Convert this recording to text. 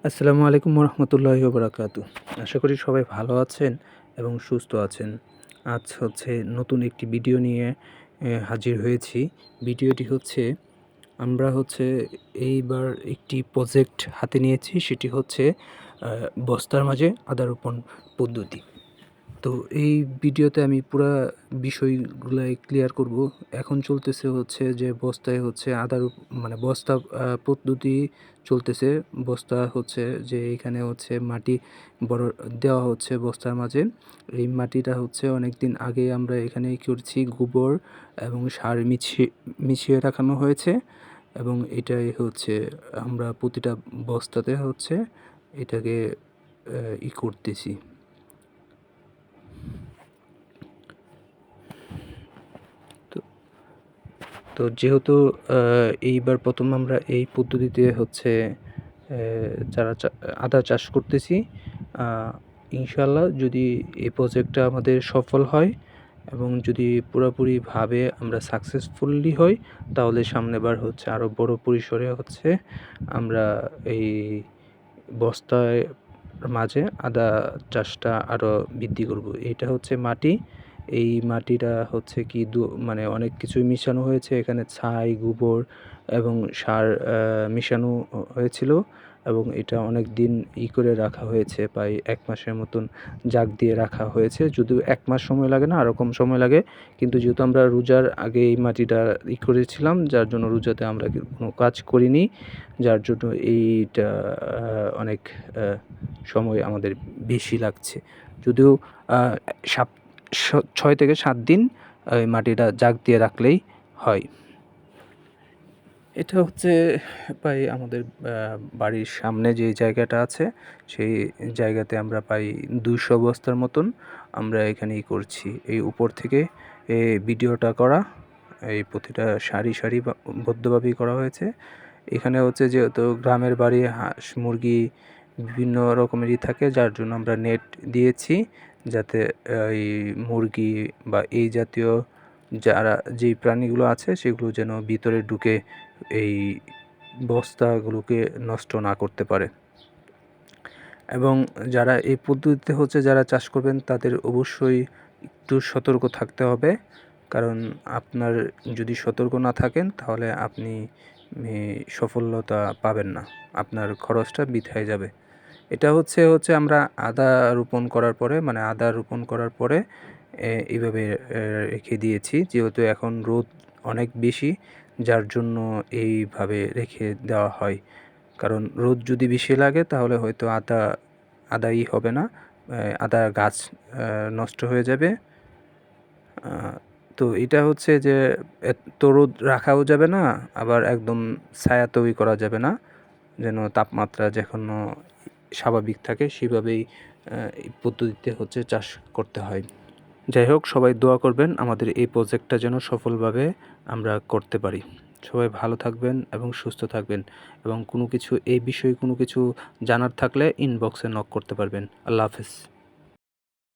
আসসালামু আলাইকুম রহমতুল্লাহি বারাকাতু। আশা করি সবাই ভালো আছেন এবং সুস্থ আছেন। আজ নতুন একটি ভিডিও নিয়ে হাজির হয়েছি। ভিডিওটি আমরা এইবার একটি প্রজেক্ট হাতে নিয়েছি, সেটি বস্তার মাঝে আদা রোপণ পদ্ধতি। তো এই ভিডিওতে আমি পুরা বিষয়গুলাই ক্লিয়ার করব। এখন চলতেছে যে বস্তায় আদা মানে বস্তা পদ্ধতি চলতেছে। বস্তা যে এখানে মাটি বড় দেওয়া হচ্ছে বস্তার মাঝে। এই মাটিটা অনেক দিন আগে আমরা এখানে করছি, গোবর এবং সার মিশিয়ে রাখানো হয়েছে এবং এটাই আমরা প্রতিটা বস্তাতে এটাকে করতেছি। তো যেহেতু এইবার প্রথম আমরা এই পদ্ধতিতে আদা চাষ করতেছি, ইনশাল্লাহ যদি এই প্রজেক্টটা আমাদের সফল হয় এবং যদি পুরোপুরিভাবে আমরা সাকসেসফুলি হই, তাহলে সামনেবার আরও বড় পরিসরে আমরা এই বস্তায় মাঝে আদা চাষটা আরও বৃদ্ধি করব। এটা মাটি। এই মাটিটা মানে অনেক কিছুই মিশানো হয়েছে এখানে, ছাই, গোবর এবং সার মিশানো হয়েছিল এবং এটা অনেক দিন করে রাখা হয়েছে, প্রায় 1 মাসের মতন জাগ দিয়ে রাখা হয়েছে। যদিও 1 মাস সময় লাগে না, আরও কম সময় লাগে, কিন্তু যেহেতু আমরা রোজার আগে এই মাটিটা করেছিলাম, যার জন্য রোজাতে আমরা কোনো কাজ করিনি, যার জন্য এইটা অনেক সময় আমাদের বেশি লাগছে। যদিও 6 থেকে 7 দিন এই মাটিটা জাগ দিয়ে রাখলেই হয়। এটা প্রায় আমাদের বাড়ির সামনে যে জায়গাটা আছে, সেই জায়গাতে আমরা প্রায় 200 বস্তার মতন আমরা এখানেই করছি। এই উপর থেকে ভিডিওটা করা, এই প্রতিটা সারি বদ্ধভাবেই করা হয়েছে। এখানে যেহেতু গ্রামের বাড়ি, হাঁস মুরগি বিভিন্ন রকমেরই থাকে, যার জন্য আমরা নেট দিয়েছি, যাতে এই মুরগি বা এই জাতীয় যেই প্রাণীগুলো আছে সেগুলো যেন ভিতরে ঢুকে এই বস্তাগুলোকে নষ্ট না করতে পারে। এবং যারা এই পদ্ধতিতে যারা চাষ করবেন, তাদের অবশ্যই একটু সতর্ক থাকতে হবে, কারণ আপনার যদি সতর্ক না থাকেন তাহলে আপনি সফলতা পাবেন না, আপনার খরচটা বৃথায় যাবে। এটা আমরা আদা রোপণ করার পরে এইভাবে রেখে দিয়েছি, যেহেতু এখন রোদ অনেক বেশি, যার জন্য এইভাবে রেখে দেওয়া হয়। কারণ রোদ যদি বেশি লাগে তাহলে হয়তো আদাই হবে না, আদার গাছ নষ্ট হয়ে যাবে। তো এটা যে এত রোদ রাখাও যাবে না, আবার একদম ছায়া তৈরি করা যাবে না, যেন তাপমাত্রা যেকোনো স্বাভাবিক থাকে, সেভাবেই এই পদ্ধতিতে চাষ করতে হয়। যাই হোক, সবাই দোয়া করবেন আমাদের এই প্রজেক্টটা যেন সফলভাবে আমরা করতে পারি। সবাই ভালো থাকবেন এবং সুস্থ থাকবেন, এবং এই বিষয়ে কোনো কিছু জানার থাকলে ইনবক্সে নক করতে পারবেন। আল্লাহ হাফেজ।